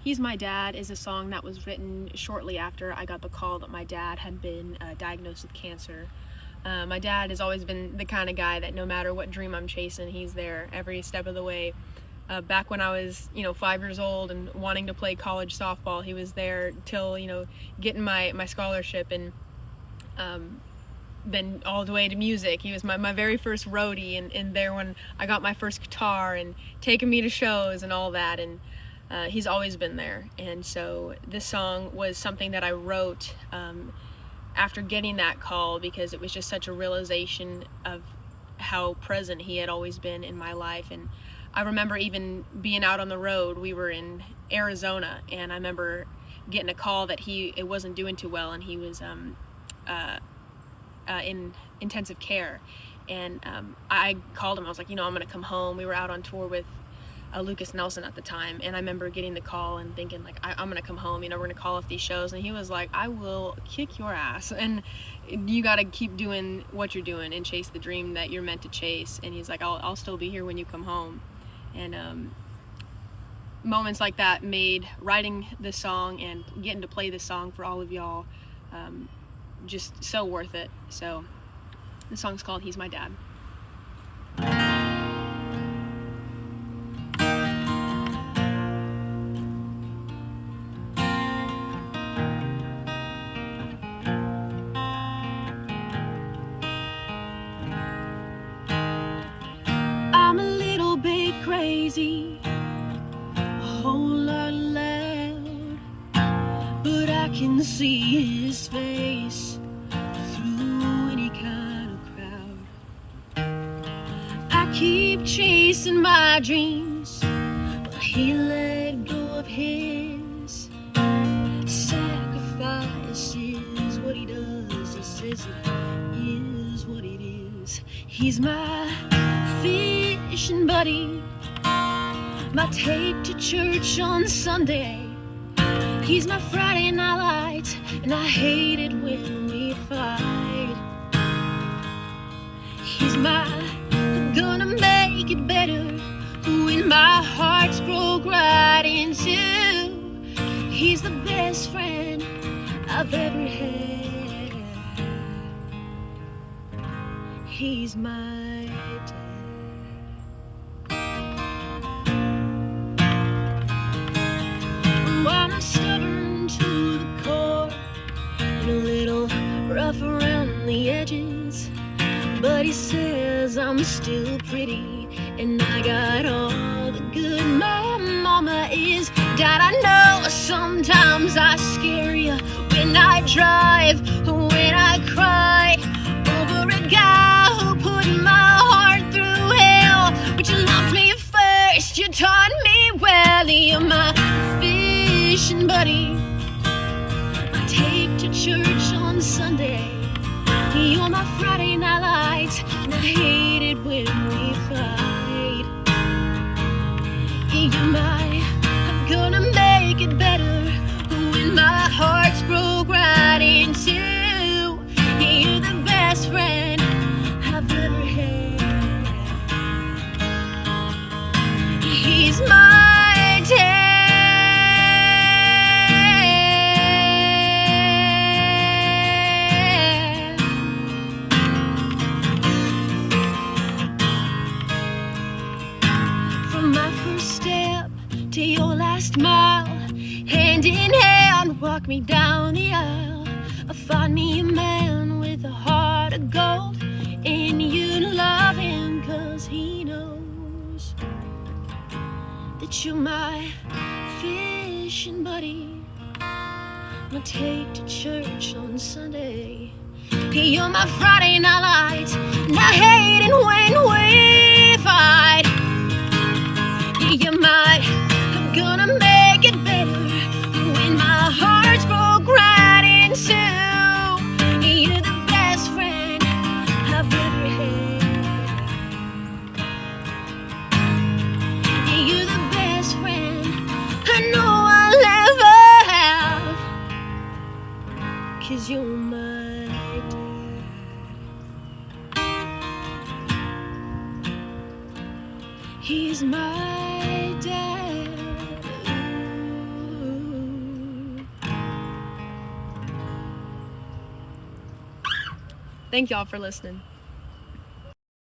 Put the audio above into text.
He's My Dad is a song that was written shortly after I got the call that my dad had been diagnosed with cancer. My dad has always been the kind of guy that no matter what dream I'm chasing, he's there every step of the way. Back when I was, 5 years old and wanting to play college softball, he was there till, getting my scholarship, and then all the way to music. He was my very first roadie, and there when I got my first guitar and taking me to shows and all that, and he's always been there. And so this song was something that I wrote after getting that call, because it was just such a realization of how present he had always been in my life. And I remember even being out on the road. We were in Arizona, and I remember getting a call that it wasn't doing too well, and he was in intensive care. And I called him. I was like, I'm going to come home. We were out on tour with Lucas Nelson at the time, and I remember getting the call and thinking, like, I'm going to come home. We're going to call off these shows. And he was like, I will kick your ass, and you got to keep doing what you're doing and chase the dream that you're meant to chase. And he's like, I'll still be here when you come home. And moments like that made writing this song and getting to play this song for all of y'all just so worth it. So the song's called He's My Dad. I'm a little bit crazy, a whole lot loud, but I can see his face through any kind of crowd. I keep chasing my dreams, but he let go of his. Sacrifice is what he does. He says it is what it is. He's my fishing buddy, my take to church on Sunday. He's my Friday night light, and I hate it when we fight. He's my gonna make it better when my heart's broke right in two. He's the best friend I've ever had. He's my dad. I'm stubborn to the core and a little rough around the edges, but he says I'm still pretty and I got all the good my mama is. Dad, I know sometimes I scare you when I drive, when I cry over a guy who put my heart through hell. But you loved me first, you taught me well. You're my fishing buddy, I take to church on Sunday. You're my Friday night light, and I hate it when we fight. You're my, I'm gonna make it better when my heart's broke right in two. You're the best friend I've ever had. He's my dad. To your last mile, hand in hand, walk me down the aisle. I find me a man with a heart of gold, and you love him 'cause he knows that you're my fishing buddy, my take to church on Sunday. You're my Friday night light, and I hate it when we fight. You're my, I'm gonna make it better when my heart's broke right in two. You're the best friend I've ever had. You're the best friend I know I'll ever have, 'cause you're my dad. He's my dad. Ooh. Thank y'all for listening.